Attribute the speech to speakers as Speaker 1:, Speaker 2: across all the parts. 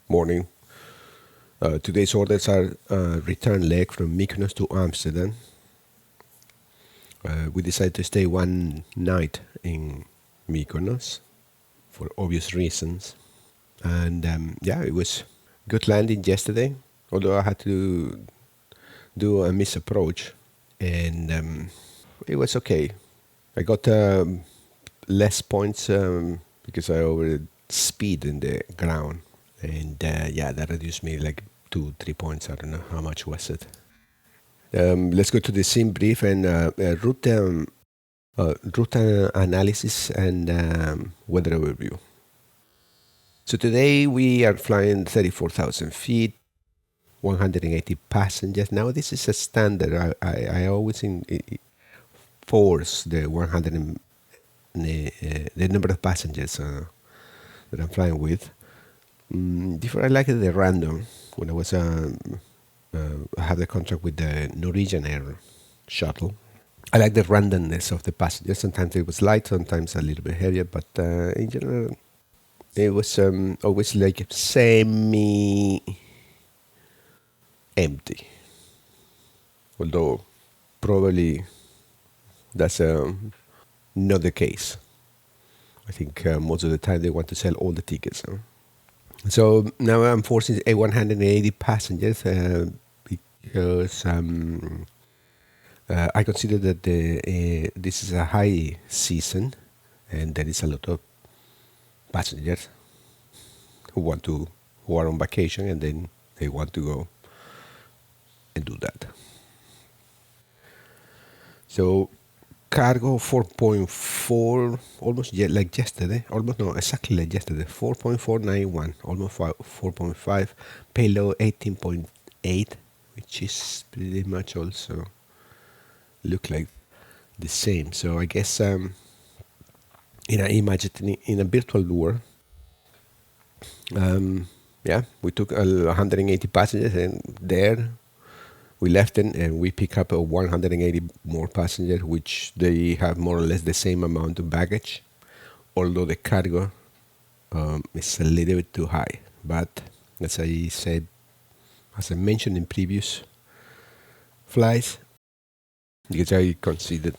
Speaker 1: morning. Today's orders are return leg from Mykonos to Amsterdam. We decided to stay one night in Mykonos for obvious reasons. And it was good landing yesterday, although I had to do a misapproach. And it was okay. I got less points because I over speed in the ground. And that reduced me like 2-3 points. I don't know how much was it. Let's go to the Simbrief and route analysis and weather overview. So today we are flying 34,000 feet, 180 passengers. Now this is a standard. I always force the 100 the number of passengers that I'm flying with. Before I liked the random when I was I have the contract with the Norwegian Air shuttle. I like the randomness of the passengers. Sometimes it was light, sometimes a little bit heavier, but in general, it was always like semi-empty. Although probably that's not the case. I think most of the time they want to sell all the tickets. So now I'm forcing a 180 passengers because I consider that this is a high season and there is a lot of passengers who are on vacation and then they want to go and do that. So cargo 4.4, almost like yesterday, exactly like yesterday, 4.491, almost 4.5, payload 18.8, which is pretty much also look like the same. So I guess in a virtual world, we took 180 passengers and there we left them and we pick up 180 more passengers, which they have more or less the same amount of baggage, although the cargo is a little bit too high. But as I mentioned in previous flights, because I considered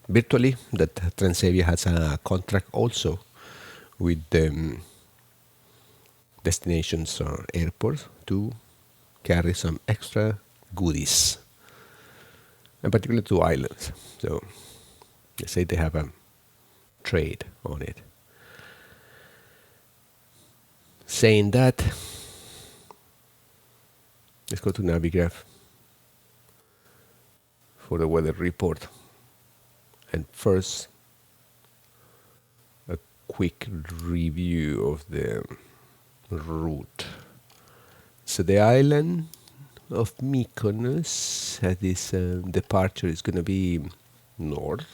Speaker 1: virtually that Transavia has a contract also with the destinations airports to carry some extra goodies, in particular to islands. So they say they have a trade on it. Saying that, let's go to Navigraph for the weather report. And first, a quick review of the route. So the island of Mykonos, this departure is going to be north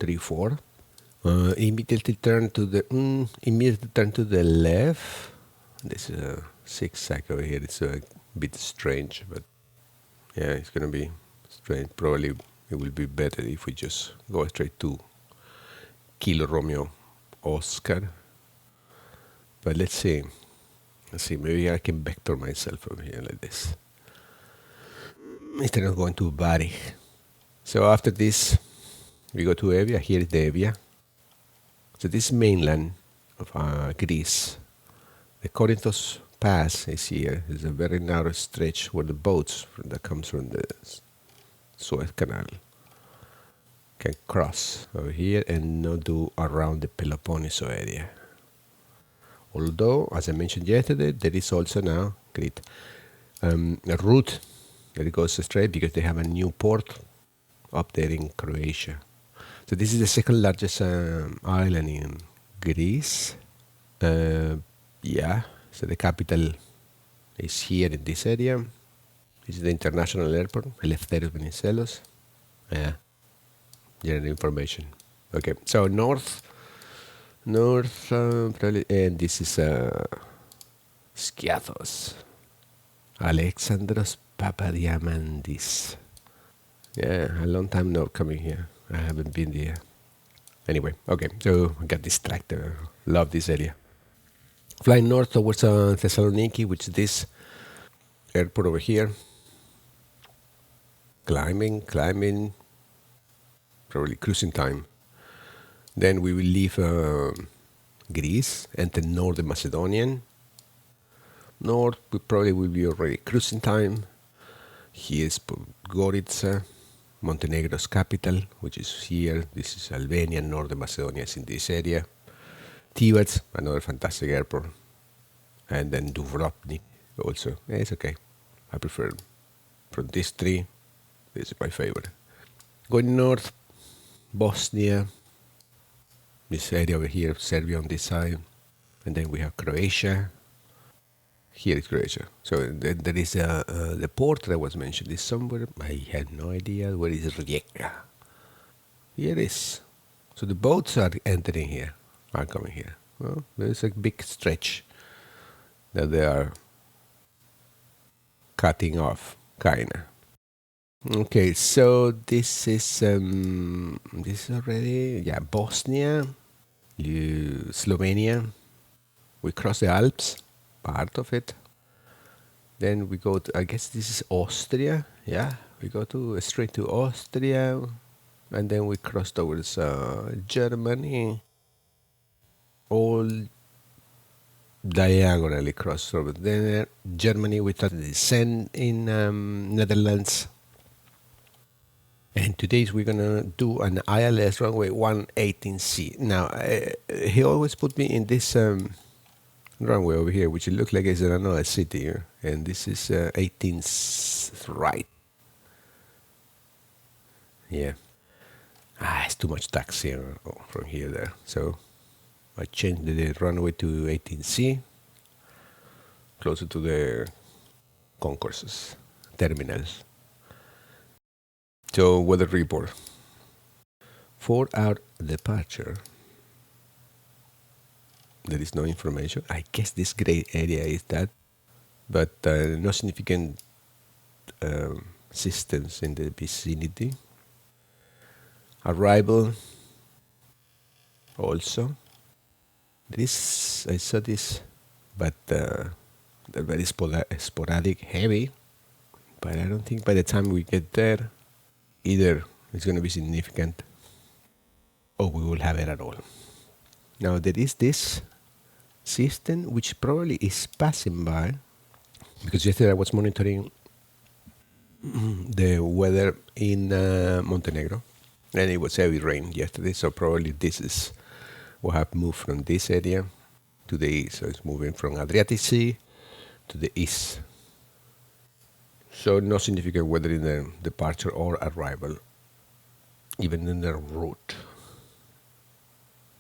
Speaker 1: 34. Immediately turn to the left. This is a zigzag over here. It's a bit strange, but yeah, it's going to be strange. Probably it will be better if we just go straight to Kilo Romeo Oscar. But let's see. Maybe I can vector myself over here like this instead of going to Bari. So after this, we go to Evia. Here is the Evia. So this mainland of Greece. The Corinthos Pass is here. It's a very narrow stretch where the boats that comes from the Suez Canal can cross over here and not do around the Peloponneso area. Although, as I mentioned yesterday, there is also now a route that goes straight because they have a new port up there in Croatia. So this is the second largest island in Greece. So the capital is here in this area. This is the international airport, Eleftherios Venizelos. General information. Okay, so north, probably, and this is Skiathos, Alexandros Papadiamandis. Yeah, a long time not coming here. I haven't been there. Anyway, okay, so I got distracted. Love this area. Flying north towards Thessaloniki, which is this airport over here. Climbing, probably cruising time. Then we will leave Greece, enter Northern Macedonian. North, we probably will be already cruising time. Here's Podgorica, Montenegro's capital, which is here. This is Albania, Northern Macedonia is in this area. Tivat, another fantastic airport. And then Dubrovnik also. It's okay. I prefer from these three. This is my favorite. Going north, Bosnia, this area over here, Serbia on this side. And then we have Croatia. Here is Croatia. So there is the port that was mentioned is somewhere. I had no idea where is Rijeka. Here it is. So the boats are entering here, are coming here. Well, there's a big stretch that they are cutting off, kinda. Okay, so this is already, yeah, Bosnia, Slovenia. We cross the Alps, part of it. Then we go to, I guess this is Austria. Yeah, we go to straight to Austria, and then we cross towards Germany. All diagonally cross over there. Germany, we start to descend in Netherlands. And today we're gonna do an ILS runway 118C. Now he always put me in this runway over here, which it looks like it's in another city here. And this is 18 right. Yeah. It's too much taxi from here there. So I changed the runway to 18C, closer to the concourses, terminals. So weather report. 4-hour departure. There is no information. I guess this gray area is that, but no significant systems in the vicinity. Arrival. Also. This, I saw this, but they're very sporadic, heavy. But I don't think by the time we get there, either it's going to be significant or we will have it at all. Now there is this system which probably is passing by, because yesterday I was monitoring the weather in Montenegro, and it was heavy rain yesterday, so probably this is what have moved from this area to the east. So it's moving from Adriatic Sea to the east. So no significant weather in the departure or arrival, even in the route.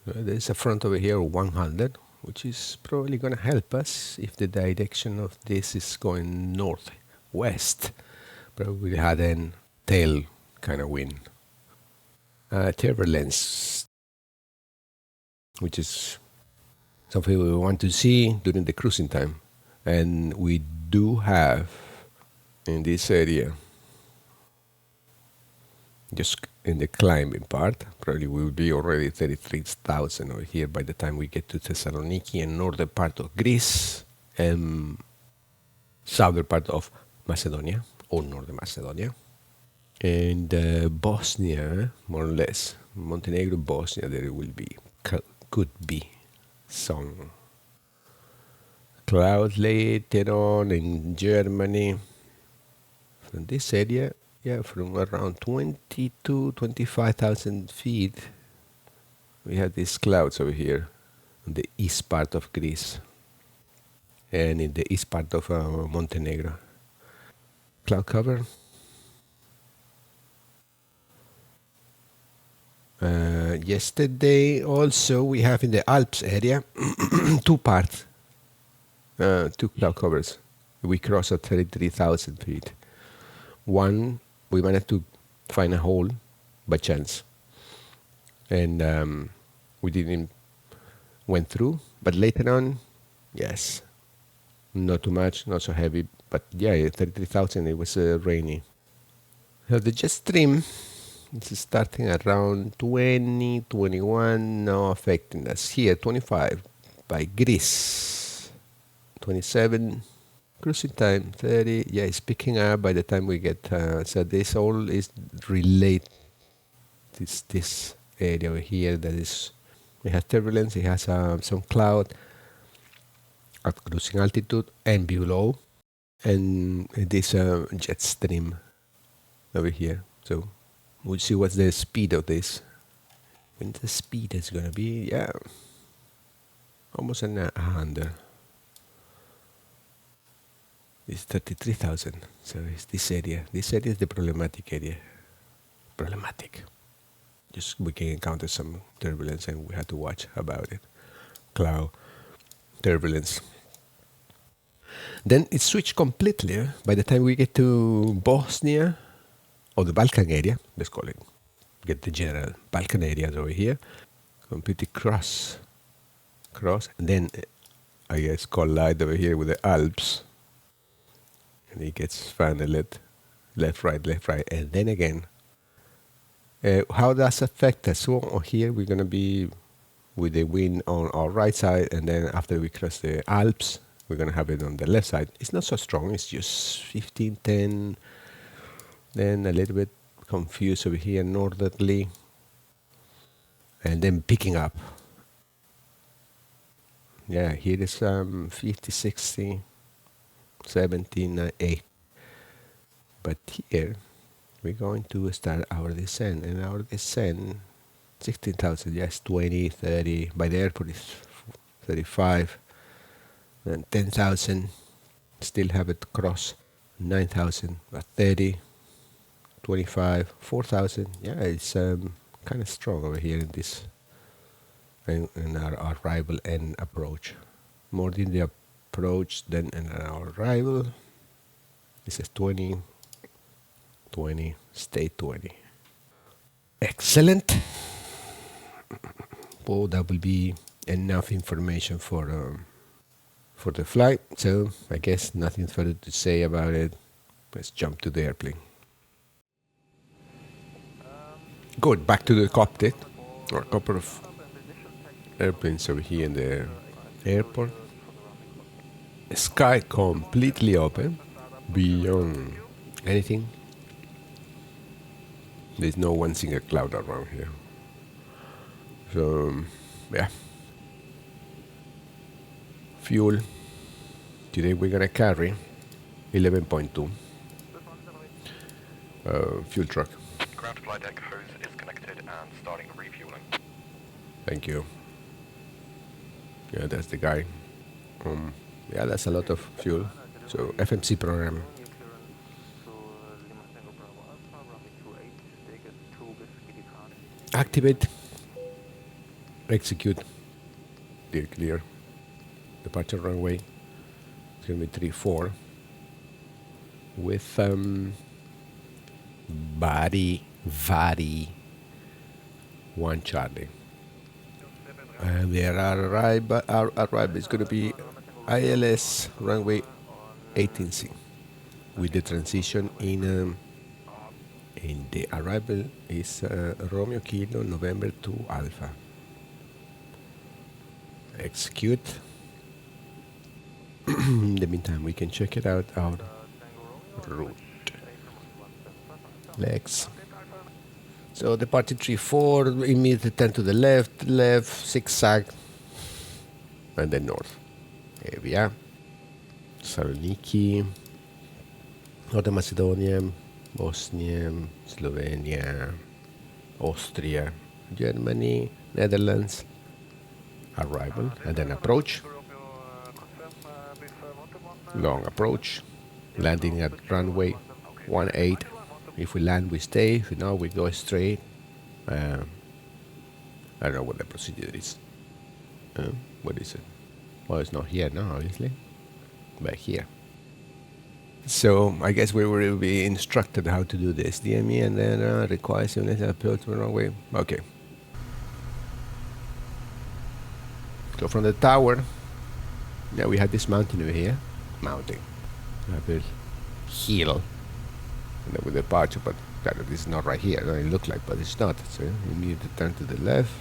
Speaker 1: There's a front over here, 100, which is probably going to help us if the direction of this is going northwest. Probably had a tail kind of wind. Turbulence, which is something we want to see during the cruising time. And we do have in this area, just in the climbing part, probably we will be already 33,000 over here by the time we get to Thessaloniki and northern part of Greece and southern part of Macedonia or northern Macedonia. And Bosnia, more or less, Montenegro, Bosnia, there will be, could be some clouds later on in Germany. From this area, yeah, from around 25,000 feet, we have these clouds over here on the east part of Greece and in the east part of Montenegro. Cloud cover. Yesterday also we have in the Alps area two parts, two cloud covers. We crossed at 33,000 feet. One, we managed to find a hole by chance, and we didn't went through. But later on, yes, not too much, not so heavy. But yeah, 33,000. It was rainy. So the jet stream is starting around 20, 21, now affecting us here. 25 by Greece. 27. Cruising time 30. Yeah, it's picking up by the time we get. So this all is related. This area over here that is. It has turbulence. It has some cloud at cruising altitude and below, and this jet stream over here. So we'll see what's the speed of this. And the speed is gonna be, yeah, almost 100. It's 33,000. So it's this area. This area is the problematic area. Problematic. Just we can encounter some turbulence and we have to watch about it. Cloud, turbulence. Then it switched completely by the time we get to Bosnia, or the Balkan area, let's call it. Get the general Balkan areas over here. Completely cross. And then I guess collide over here with the Alps. And it gets finally left, right, and then again. How does affect us? So here we're going to be with the wind on our right side, and then after we cross the Alps, we're going to have it on the left side. It's not so strong, it's just 15, 10, then a little bit confused over here northerly, and then picking up. Yeah, here is 50, 60, 17, 8. But here we're going to start our descent, and our descent 16,000, yes, 20, 30. By the airport is 35, and 10,000. Still have it cross 9,000, but 30, 25, 4,000. Yeah, it's kind of strong over here in this, in our arrival and approach. More in the approach than in our arrival. This is 20, 20, stay 20. Excellent. Well, that will be enough information for the flight. So I guess nothing further to say about it. Let's jump to the airplane. Good, back to the cockpit. Or a couple of airplanes over here in the airport. Sky completely open, beyond anything. There's no one single cloud around here. So, yeah. Fuel. Today we're gonna carry 11.2. Fuel truck.
Speaker 2: Ground flight deck hose is connected and starting refueling.
Speaker 1: Thank you. Yeah, that's the guy. Yeah, that's a lot of fuel. So FMC program. Activate. Execute. Steer clear. Departure runway. It's gonna be 34. With body 1 Charlie. And there our arrival is going to be ILS runway 18C with the transition in the arrival is Romeo Kilo November 2 Alpha. Execute. In the meantime, we can check it out our route. Legs. So departure 34, immediately turn to the left, zigzag, and then north. Evia, Saloniki, North Macedonia, Bosnia, Slovenia, Austria, Germany, Netherlands. Arrival, and then approach. Long approach, landing at runway 18. If we land, we stay. If not, we go straight. I don't know what the procedure is. What is it? Well, it's not here now, obviously, but here. So I guess we will be instructed how to do this. DME and then requires unit approach to runway. Okay. So from the tower, now we have this mountain over here. Mountain. We have this hill. And then with the departure, but this is not right here. It look like, but it's not. So you need to turn to the left.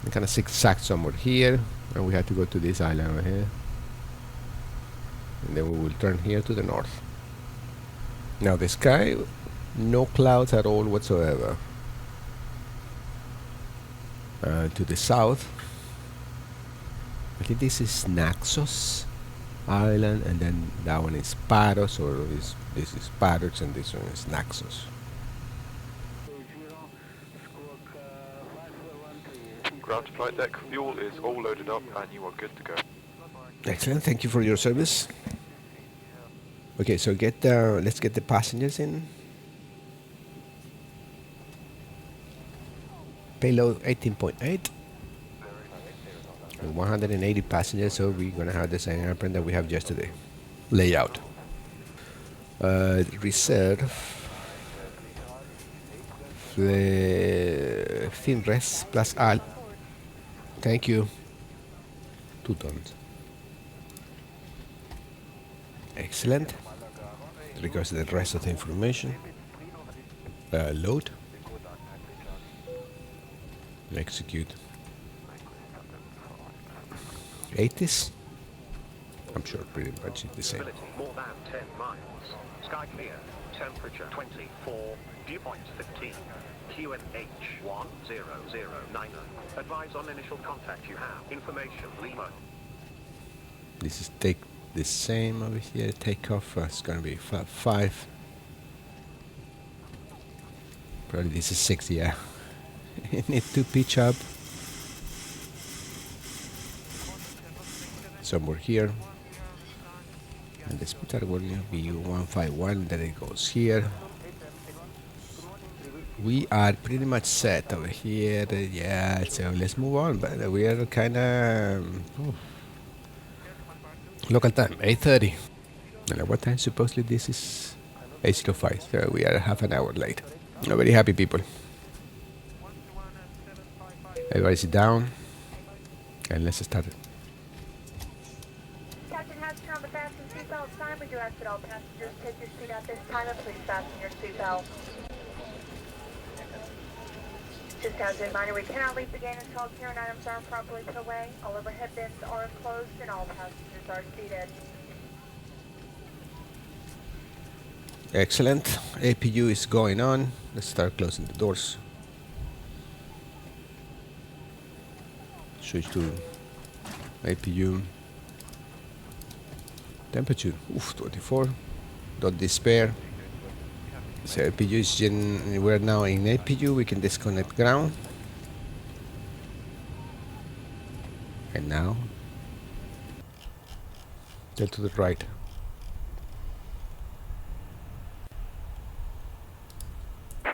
Speaker 1: And kind of zigzag somewhere here. And we have to go to this island over here. and then we will turn here to the north. Now the sky, no clouds at all whatsoever. To the south, I think this is Naxos Island, and then that one is Paros, or this is Paros, and this one is Naxos.
Speaker 2: Ground to flight deck, fuel is all loaded up and you are good to go.
Speaker 1: Excellent, thank you for your service. Okay, so let's get the passengers in. Payload 18.8 and 180 passengers, so we're gonna have the same airplane that we have yesterday. Layout. Reserve the thin rest plus all. Thank you. 2 tons. Excellent. Regards to the rest of the information. Load. Execute. 80s. I'm sure pretty much it's the same.
Speaker 3: More than 10 miles. Sky clear. Temperature 24. Viewpoint 15. QNH 1009. Advise on initial contact you have. Information Lima.
Speaker 1: This is take the same over here. Takeoff. It's gonna be 5. Probably this is 6. Yeah. Need to pitch up somewhere here, and the speed are going to be 151. Then it goes here. We are pretty much set over here. Yeah, so let's move on. But we are kind of local time 8:30. And at what time supposedly this is 8:05? So we are half an hour late. Not very happy people. Everybody sit down and let's start it.
Speaker 4: Captain has turned the fasten seatbelt sign. We direct that all passengers take your seat at this time and please fasten your seatbelt. Just as a reminder, we cannot leave the gate until carrying items are properly put away. All overhead bins are closed and all passengers are seated.
Speaker 1: Excellent. APU is going on. Let's start closing the doors. Switch to APU. Temperature, 24. Don't despair. So APU is we're now in APU. We can disconnect ground. And now, then to the right.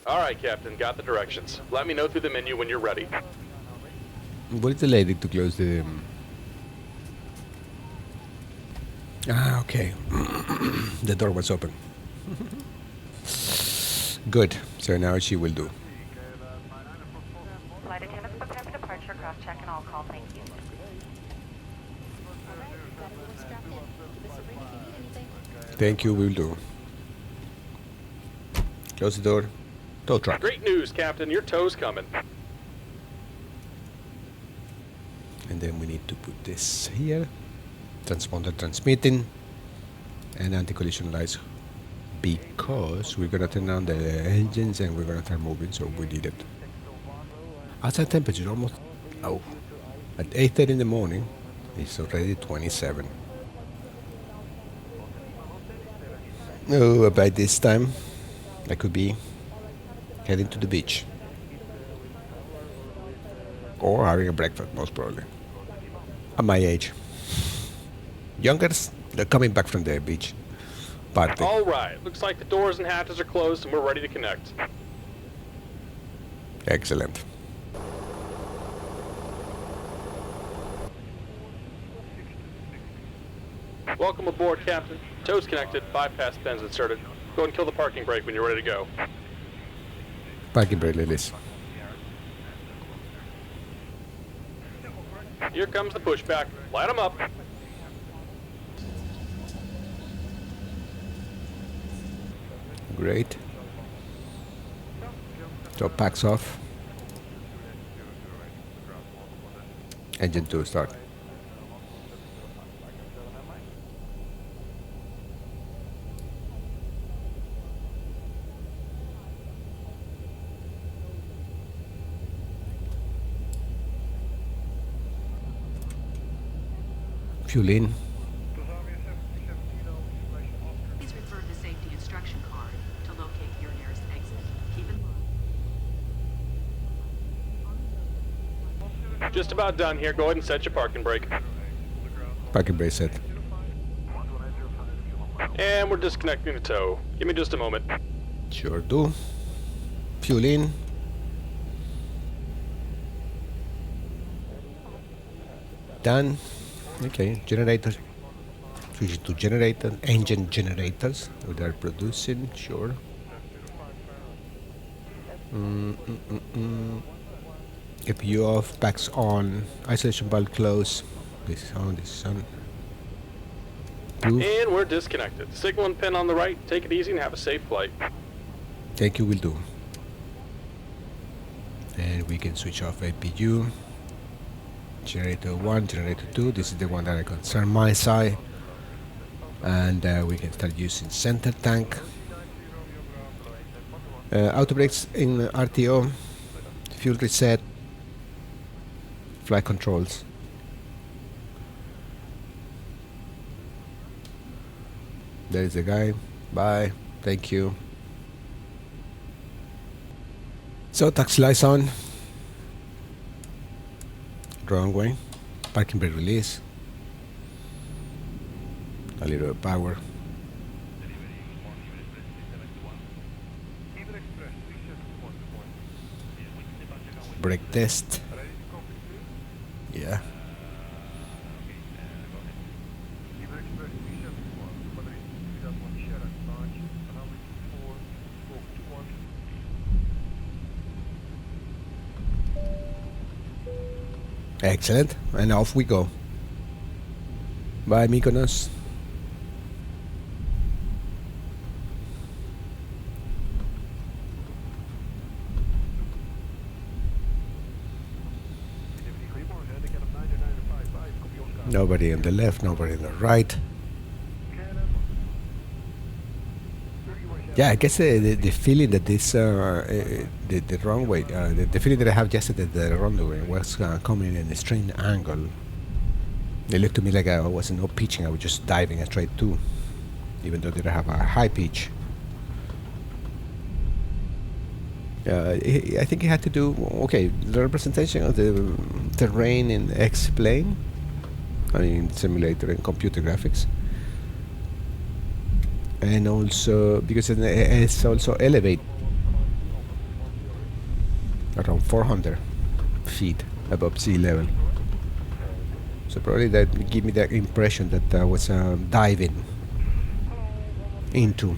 Speaker 5: All right, Captain, got the directions. Let me know through the menu when you're ready.
Speaker 1: What is the lady to close the... okay. The door was open. Good. So now she will do.
Speaker 6: Flight attendants prepare for departure, cross check and all call, thank you.
Speaker 1: Thank you, will do. Close the door. Tow truck.
Speaker 5: Great news, Captain. Your tow's coming.
Speaker 1: And then we need to put this here. Transponder transmitting. And anti-collision lights. Because we're going to turn on the engines and we're going to start moving, so we need it. Outside temperature almost... Oh. At 8:30 in the morning, it's already 27. Oh, by this time, I could be heading to the beach. Or having a breakfast, most probably. At my age. Youngers, they're coming back from the beach. Party.
Speaker 5: All right. Looks like the doors and hatches are closed and we're ready to connect.
Speaker 1: Excellent.
Speaker 5: Welcome aboard, Captain. Tow's connected, bypass pins inserted. Go and kill the parking brake when you're ready to go.
Speaker 1: Parking brake, Lilis.
Speaker 5: Here comes the pushback. Light them up.
Speaker 1: Great. So packs off. Engine 2 start. Fuel in.
Speaker 7: Please refer to the safety instruction card to locate your nearest exit. Keep in mind.
Speaker 5: Just about done here. Go ahead and set your parking brake.
Speaker 1: Parking brake set.
Speaker 5: And we're disconnecting the tow. Give me just a moment.
Speaker 1: Sure do. Fuel in. Done. Okay, generators. Switch to generator, engine generators. They are producing, sure. APU off, packs on, isolation valve close. This is on, this is on. Blue.
Speaker 5: And we're disconnected. Signal and pin on the right. Take it easy and have a safe flight.
Speaker 1: Thank you, will do. And we can switch off APU. Generator 1, generator 2. This is the one that I concern my side. And we can start using center tank. Auto brakes in RTO. Fuel reset. Flight controls. There is the guy. Bye. Thank you. So taxi lights on. Runway. Parking brake release. A little power. Brake test. Yeah. Excellent. And off we go. Bye, Mykonos. Nobody on the left, nobody on the right. Yeah, I guess the feeling that this the runway, the feeling that I have yesterday that the runway was coming in a strange angle. It looked to me like I wasn't no pitching; I was just diving straight to, even though they have a high pitch. I think it had to do. Okay, the representation of the terrain in X-plane, I mean simulator and computer graphics. And also because it's also elevated around 400 feet above sea level, so probably that give me that impression that I was diving into,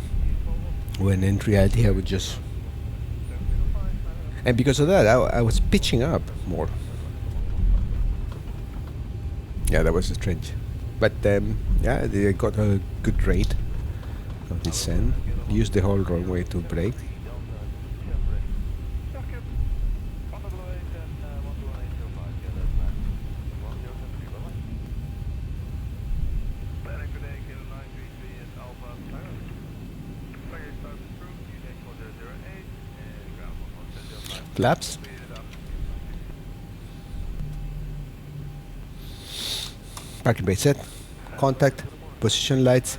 Speaker 1: when in reality I would just, and because of that I was pitching up more. Yeah, that was strange, but yeah, they got a good rate of descent. Use the whole runway to brake. Flaps. Parking brake set. Contact. Position lights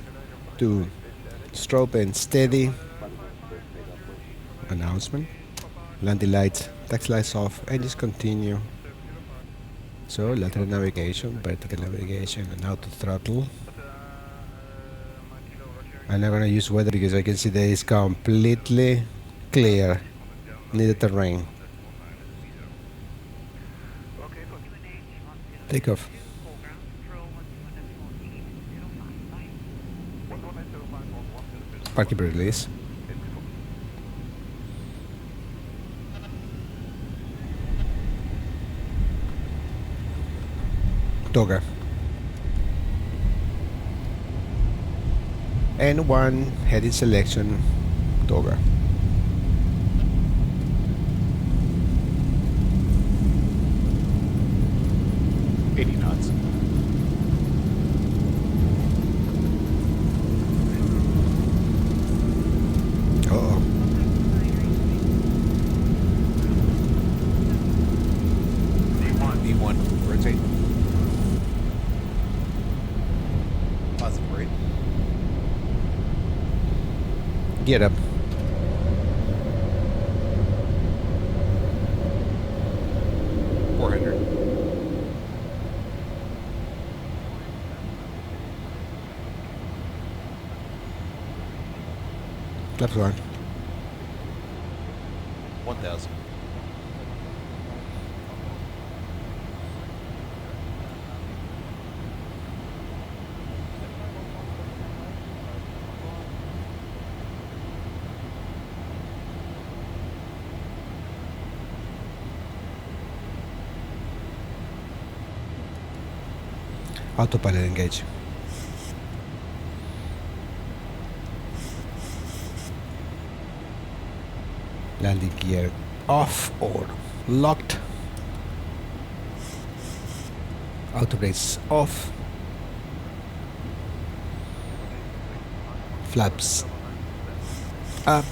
Speaker 1: to strobe and steady. Announcement. Landing lights. Taxi lights off. Engines continue. So lateral navigation, vertical navigation, and auto throttle. I'm not gonna use weather because I can see that it's completely clear. Need the terrain. Take off. Parking brake release. Toga. And one heading selection. Toga. knots. Uh-oh. B1, rotate. fine. Get up. Flaps 1.
Speaker 8: 1000.
Speaker 1: Autopilot engage. Landing gear off or locked. Auto brakes off. Flaps up.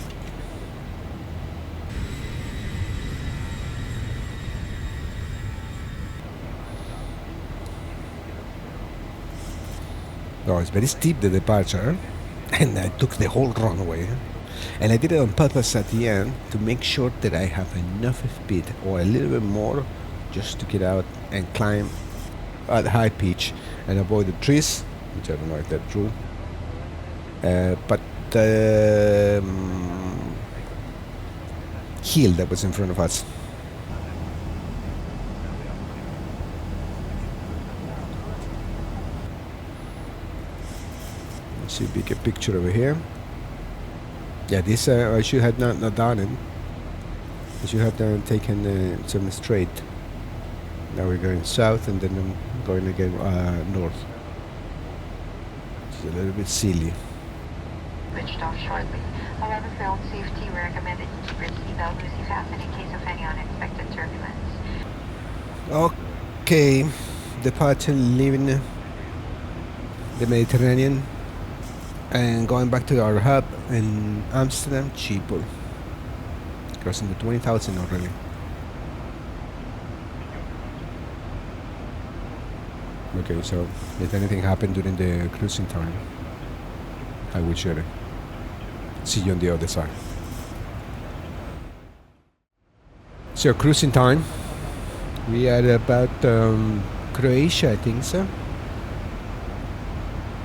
Speaker 1: Oh, it's very steep, the departure, and I took the whole runway. And I did it on purpose at the end to make sure that I have enough speed or a little bit more just to get out and climb at high pitch and avoid the trees, which I don't know if that's true. But the hill that was in front of us. Let's see if we get a picture over here. Yeah, this I should have not done it. I should have taken some straight. Now we're going south and then I'm going again north. It's a little bit silly.
Speaker 6: Switched off shortly. However, for own safety, we recommend that you keep your seatbelt loosely fastened in case of any unexpected turbulence.
Speaker 1: Okay, departure, leaving the Mediterranean and going back to our hub in Amsterdam Schiphol. Crossing the 20,000 already. Okay, so if anything happened during the cruising time, I will share it. See you on the other side. So cruising time. We are about Croatia, I think so.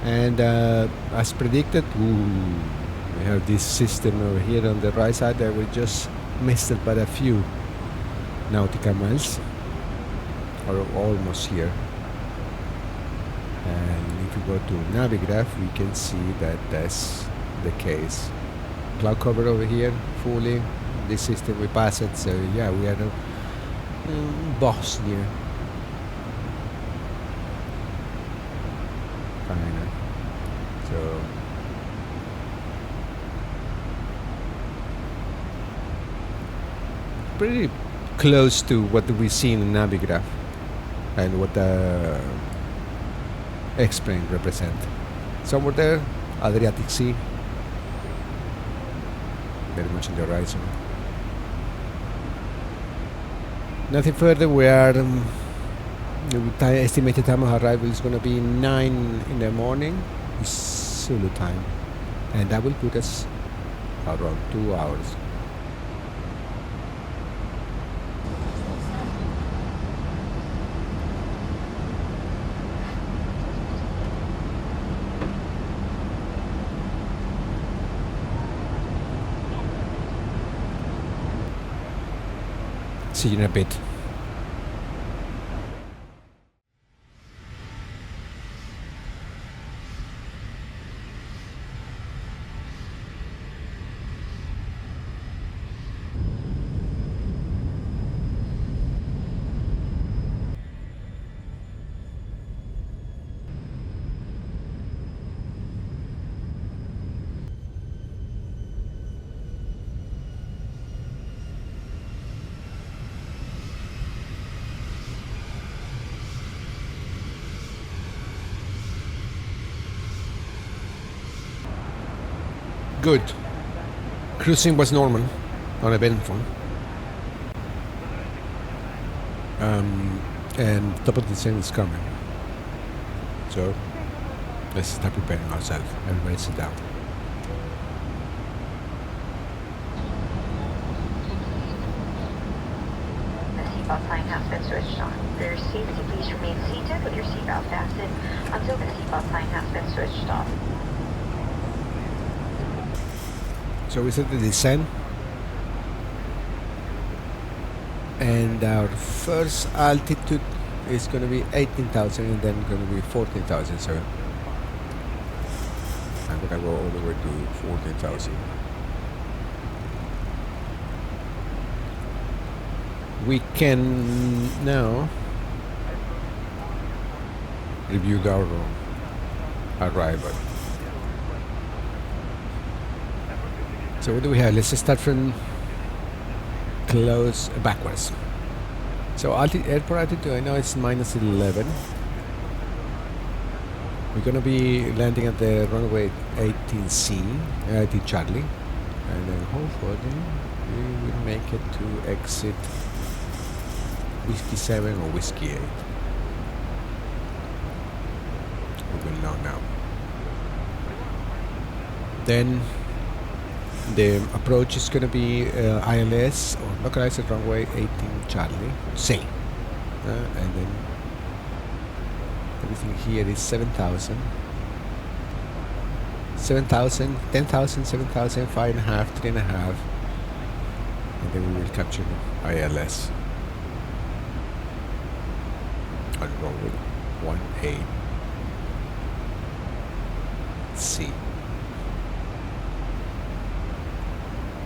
Speaker 1: And as predicted, we have this system over here on the right side that we just missed it by a few nautical miles, or almost here. And if we go to Navigraph, we can see that that's the case. Cloud cover over here, fully. This system we pass it, so yeah, we are in Bosnia. Fine. So pretty close to what we see in Navigraph and what the X-plane represent. Somewhere there, Adriatic Sea, very much in the horizon. Nothing further. We are the estimated time of arrival is going to be 9 in the morning, Zulu time, and that will put us around 2 hours. See you in a bit. Good. Cruising was normal, uneventful. And top of the sun is coming. So, Let's start preparing ourselves. Everybody sit down.
Speaker 6: The seatbelt sign has been switched on. For your safety, please remain seated with your seatbelt fastened until the seatbelt sign has been switched off.
Speaker 1: So we set the descent, and our first altitude is going to be 18,000 and then going to be 14,000. So I'm going to go all the way to 14,000. We can now review our arrival. So what do we have? Let's just start from close backwards. So airport altitude, I know it's -11. We're gonna be landing at the runway 18C, 18 Charlie, and then hopefully we will make it to exit Whiskey 7 or Whiskey 8. We will know now. Then the approach is going to be ILS or localized at runway 18 Charlie, same. And then everything here is 7,000. 7,000, 10,000, 7,000, 5.5, 3.5. And then we will capture ILS on runway 18C.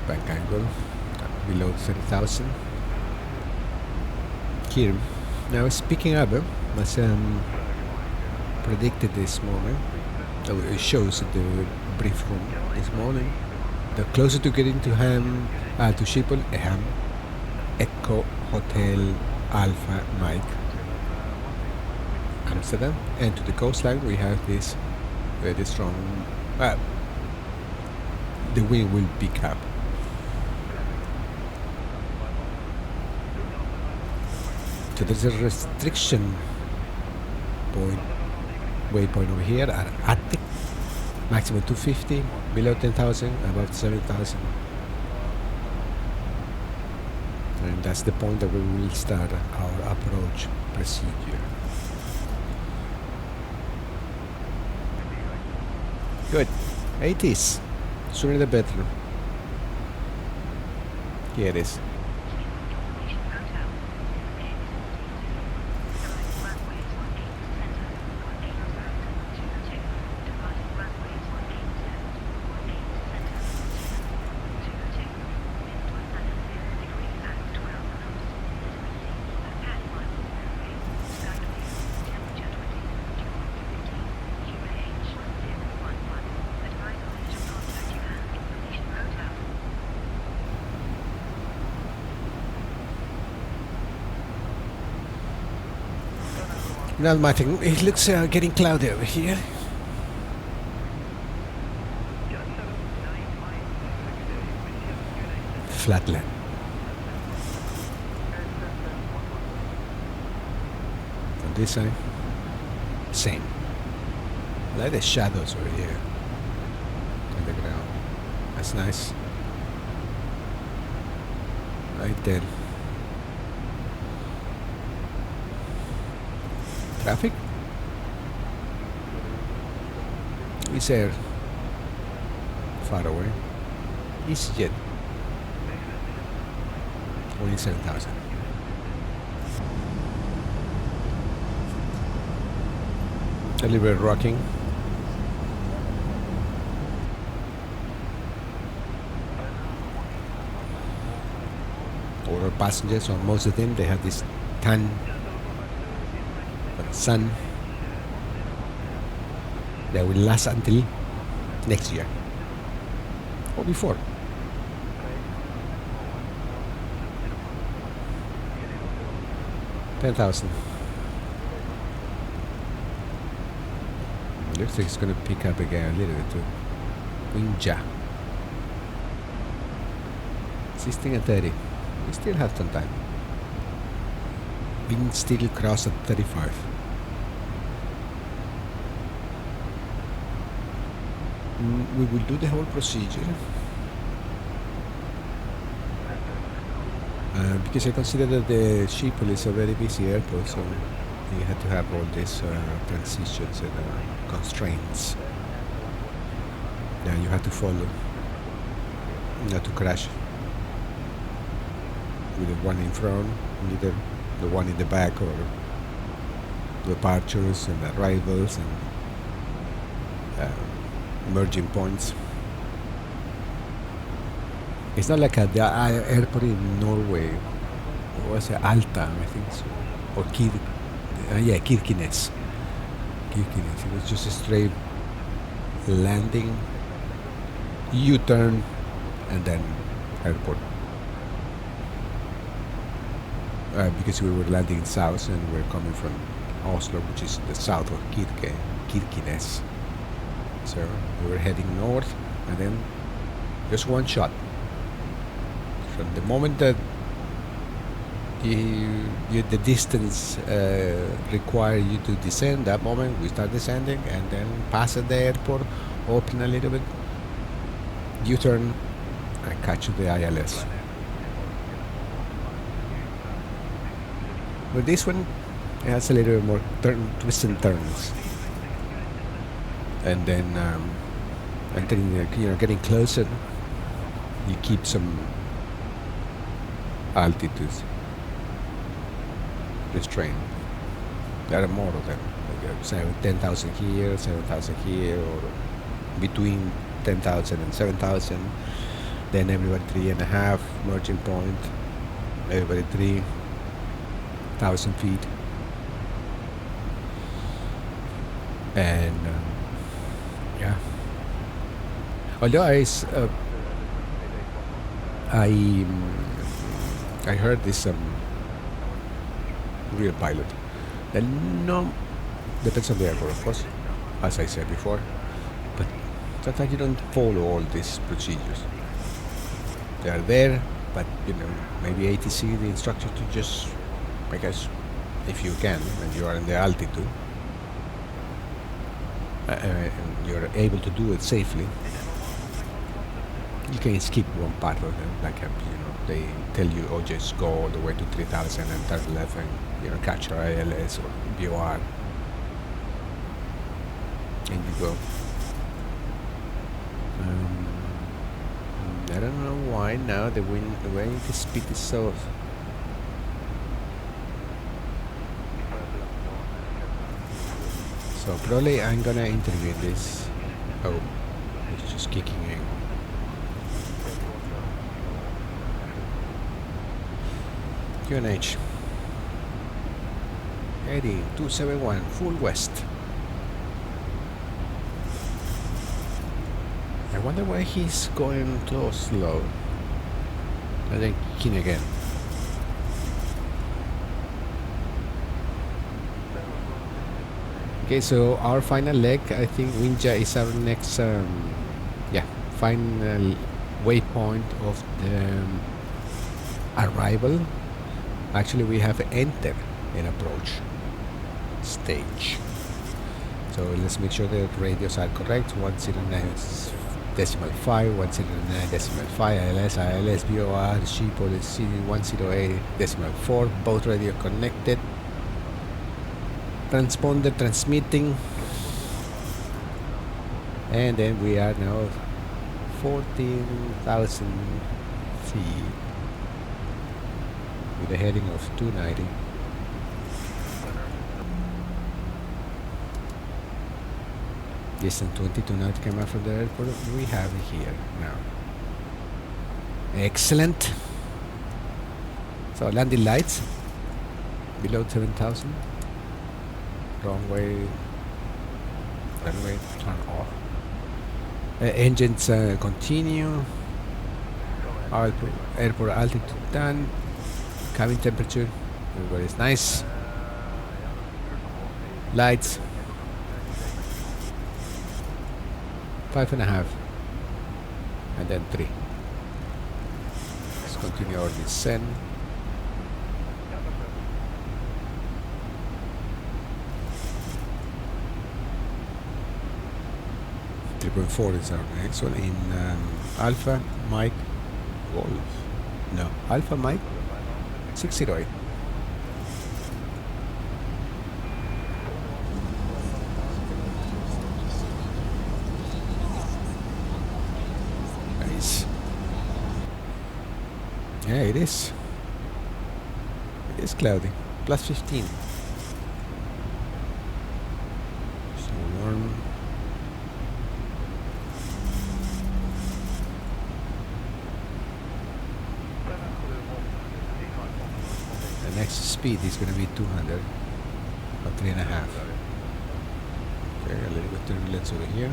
Speaker 1: Bank angle below 30,000 here. Now it's picking up as predicted this morning. It shows at the brief room this morning. The closer to getting to EHAM, to Schiphol, EHAM, Echo Hotel Alpha Mike, Amsterdam, and to the coastline we have this very strong. The wind will pick up. So there's a restriction point, waypoint over here at Attic, maximum 250, below 10,000, above 7,000. And that's the point that we will start our approach procedure. Good. 80s. Sooner the better. Here it is. Now, Martin, it looks getting cloudy over here. Flatland. On this side, same. I like the shadows over here on the ground. That's nice. Right there. Traffic? Is there far away? EasyJet 27,000. A little bit rocking. All our passengers, or most of them, they have this tan sun that will last until next year or before. $10,000. Looks like it's going to pick up again a little bit too. Winja 16 and 30. We still have some time. Wind still cross at 35. We will do the whole procedure because I consider that the Schiphol is a very busy airport, so you had to have all these transitions and constraints that you have to follow, not to crash with the one in front, neither the one in the back, or departures and arrivals and merging points. It's not like the airport in Norway. It was Alta, I think so, or Kirkenes. Kirkenes. It was just a straight landing, U-turn, and then airport. Because we were landing in south and we're coming from Oslo, which is the south of Kirkenes. So we were heading north, and then just one shot. From the moment that the distance require you to descend, that moment we start descending, and then pass at the airport, open a little bit, U-turn, and catch the ILS. But this one has a little bit more twists and turns, and then getting closer, you keep some altitudes restrained. There are more of them, like 10,000 here, 7,000 here, or between 10,000 and 7,000. Then everybody 3.5 merging point, everybody 3,000 feet, and yeah. Although I heard this real pilot, and no, depends on the airport, of course, as I said before, but sometimes you don't follow all these procedures. They are there, but maybe ATC, the instructor, to just, I guess, if you can, and you are in the altitude, and you're able to do it safely, you can skip one part of them, like they tell you, oh, just go all the way to 3,000 and turn left and catch your ILS or BOR, and you go. I don't know why now the speed is so. So probably I'm gonna interview this. Oh, it's just kicking in. QNH. Heading 271, full west. I wonder why he's going so slow. And then kicking again. Okay, so our final leg, I think Winja is our next, final waypoint of the arrival. Actually, we have entered an approach stage. So let's make sure the radios are correct. 109.5, 109.5, ILS, BOR, Schiphol is 108.4, both radio connected. Transponder transmitting, and then we are now 14,000 feet with a heading of 290. Distance 22 nautical camera from the airport. We have it here now. Excellent. So landing lights below 7,000. Runway turn off. Engines continue. Airport altitude done. Cabin temperature, everybody's nice. Lights 5.5, and then 3. Let's continue our descent. 0.4 is our next one in Alpha Mike Golf. No, Alpha Mike 608. Nice. Yeah, it is. It is cloudy. Plus 15. So warm. The next speed is going to be 200 or 3.5. Okay, a little bit turbulence over here.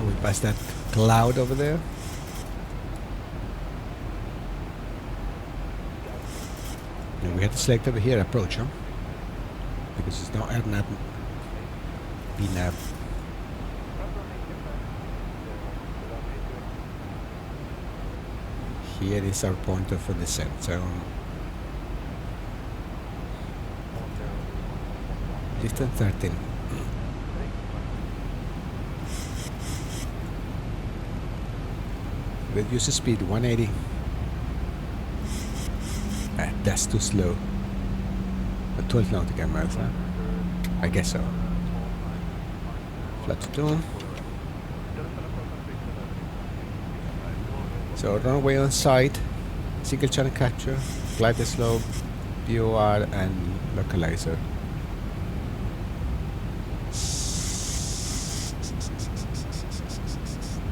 Speaker 1: We passed that cloud over there. And we had to select over here approach, huh? Because it's not AirNav, BNav. Here is our pointer for descent. So distance 13. Reduce the speed 180. That's too slow. 12 nautical miles, huh? I guess so. Flat to tune. So runway on site, single channel capture, glider slope, POR and localizer.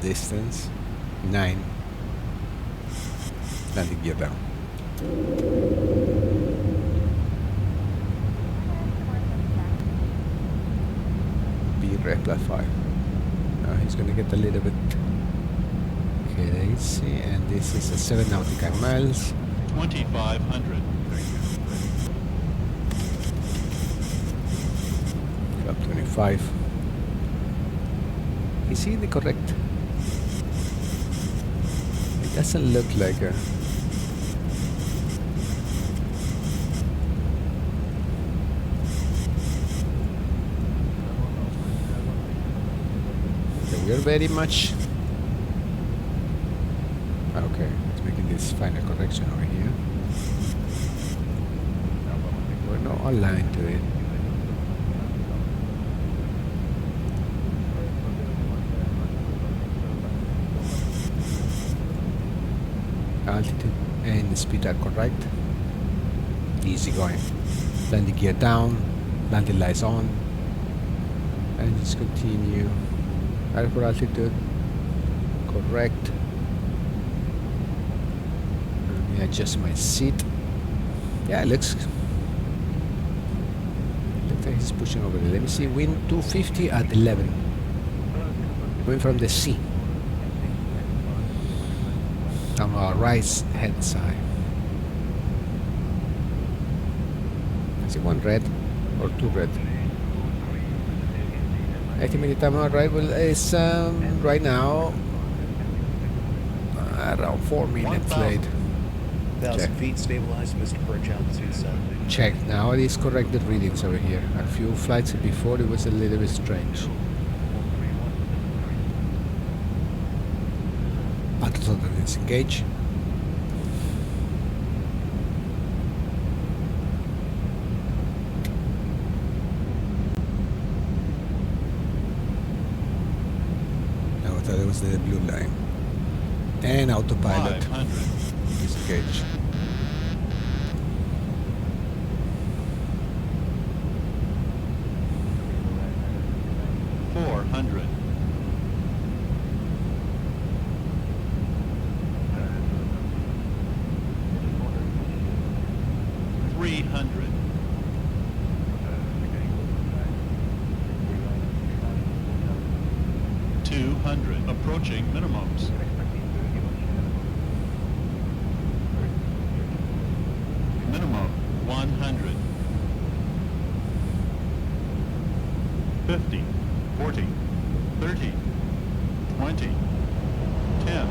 Speaker 1: Distance 9. Landing gear down. Be red plus 5. Now he's gonna get a little bit crazy, and this is a 7 nautical miles.
Speaker 8: 2,500.
Speaker 1: Club 25. Is he the correct? It doesn't look like a. We are very much okay. Let's make this final correction over here. We're not aligned to it. Altitude and the speed are correct. Easy going. Landing gear down. Landing lights on. And just continue. For altitude, correct. Let me adjust my seat. Yeah, it looks like he's pushing over there. Let me see, wind 250 at 11. Coming from the sea. On our right hand side. I see one red or two red. Estimated time of arrival is right now around 4 minutes late.
Speaker 9: 1,000 feet stabilized, Mr. Birch, altitude 7.
Speaker 1: Check. Now it is corrected readings over here. A few flights before it was a little bit strange. Auto disengage. That was the blue line. And autopilot.
Speaker 8: 500.
Speaker 1: Disengage.
Speaker 8: $400. 300. 200. Approaching minimums. Minimum 100. 50, 40, 30, 20, 10.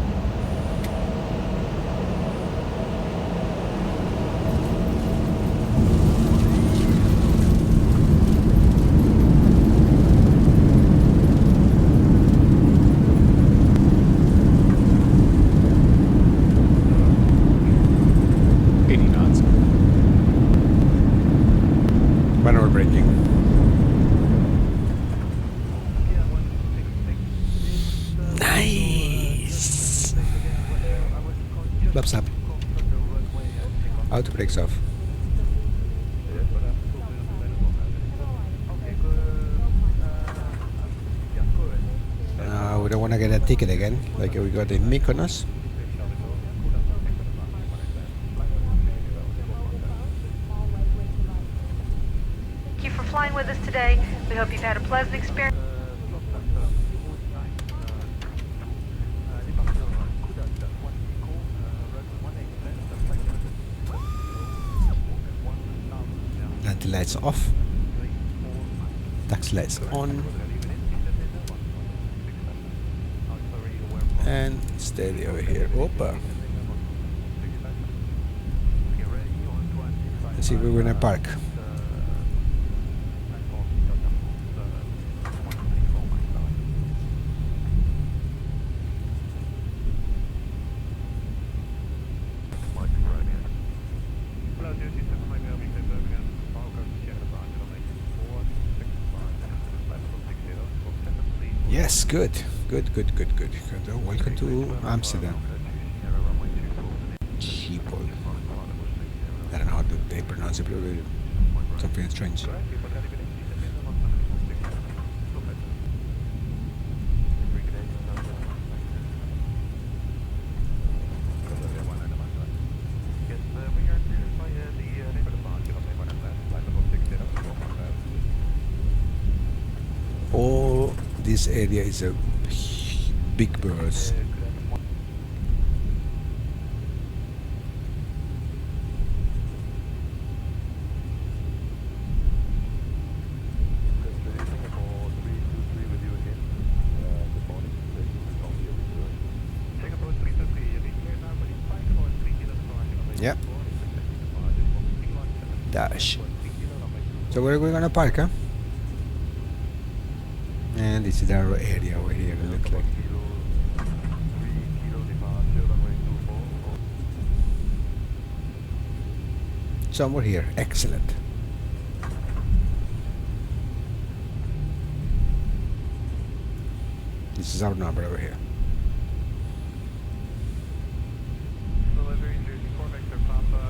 Speaker 1: Manual braking. Nice. Laps up. Auto brakes off. We don't want to get a ticket again, like we got in Mykonos.
Speaker 10: Thank you for flying with us today. We hope you've had a pleasant experience.
Speaker 1: Landing lights off. Taxi lights on. And steady over here. Opa. Let's see where we're gonna park. Yes, good. Good. Welcome to Amsterdam Schiphol. I don't know how they pronounce it, but something strange. Oh, this area is a big birds. Yep. Dash. So where are we gonna park, huh? And this is our area over here, it looks like. Somewhere here, excellent. This is our number over here.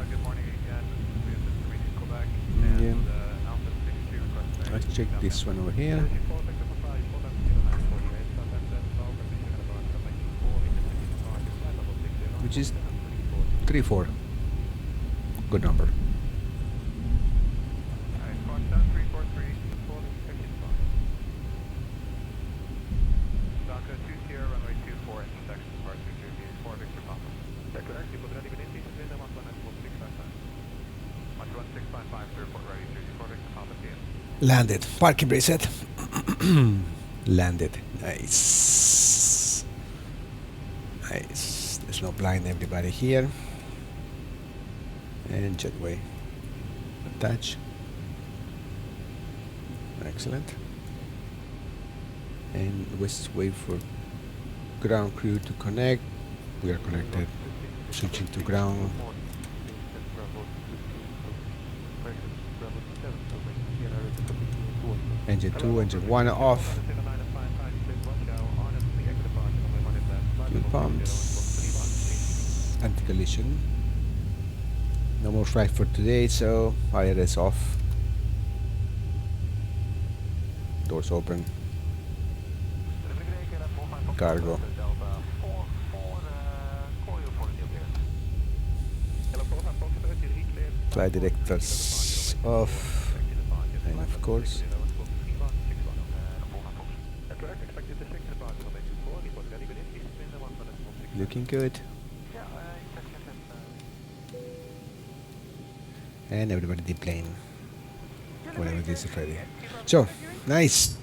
Speaker 2: Good morning again.
Speaker 1: Yeah. Let's check this one over here. Which is 34. Good number. Landed. Parking brake set. Landed. Nice. Nice. There's no blind everybody here. And jetway. Attach. Excellent. And we wait for ground crew to connect. We are connected. Switching to ground. Engine 2, engine 1 off. Fuel pumps. Anti-collision. No more flight for today, so IRS off. Doors open. Cargo. Flight directors off. And of course, looking good. And everybody deplane whenever this is ready. So, nice.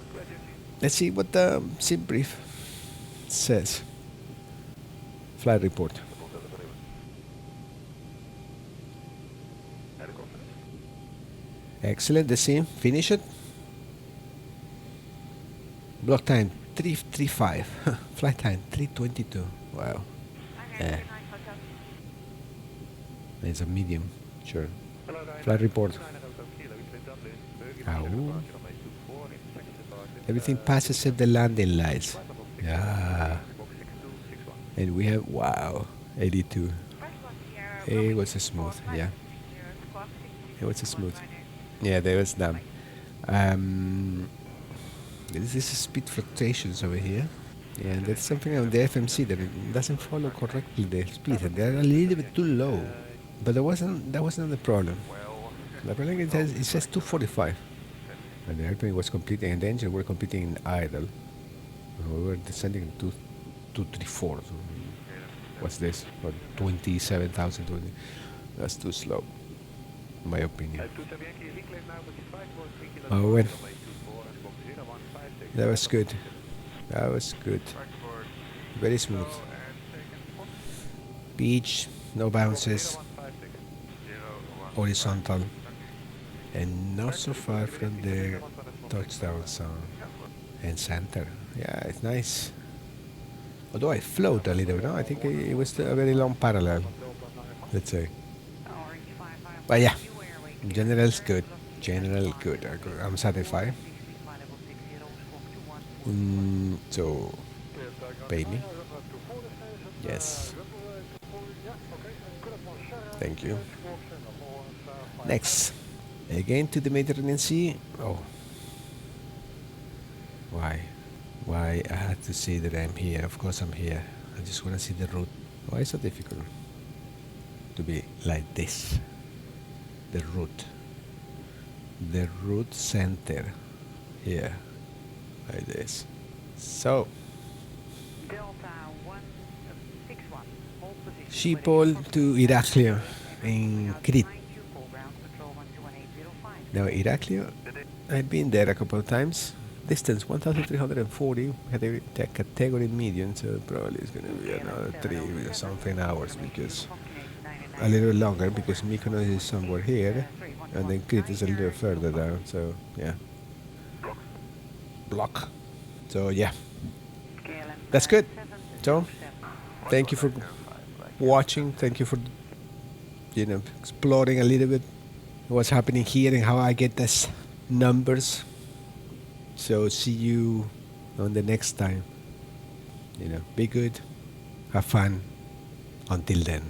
Speaker 1: Let's see what the sim brief says. Flight report. Excellent. The sim. Finish it. Block time 335. Flight time 322. Wow. Yeah. It's a medium. Sure. Flight report. Ow. Everything passes except the landing lights. Yeah. And we have, wow, 82. It was a smooth, yeah. It was a smooth. Yeah, there was them. This is speed fluctuations over here. Yeah, and that's something on the FMC that it doesn't follow correctly the speed, and they're a little bit too low. But that wasn't the problem. The problem is it says 245, and the airplane was completing, and the engine were completing in idle. We were descending to 234. So what's this? For 27,000. That's too slow, in my opinion. Oh well. That was good. That was good. Very smooth. Beach, no bounces. Horizontal. And not so far from the touchdown zone and center. Yeah, it's nice. Although I float a little bit, no? I think it was a very long parallel, let's say. But yeah, general's good. General good. I'm satisfied. So, pay me. Yes. Thank you. Next. Again to the Mediterranean Sea. Oh. Why? Why I had to say that I'm here? Of course I'm here. I just want to see the route. Why is it so difficult to be like this? The route. The route center. Here. Like this. So. Schiphol to Iraklio in Crete. Now Iraklio, I've been there a couple of times. Distance 1,340, category medium, so probably it's going to be another 3 or something hours, because a little longer, because Mykonos is somewhere here, and then Crete is a little further down, so yeah. Block. So yeah. That's good. So, thank you for watching, thank you for, exploring a little bit what's happening here and how I get these numbers. So see you on the next time. Be good, have fun. Until then.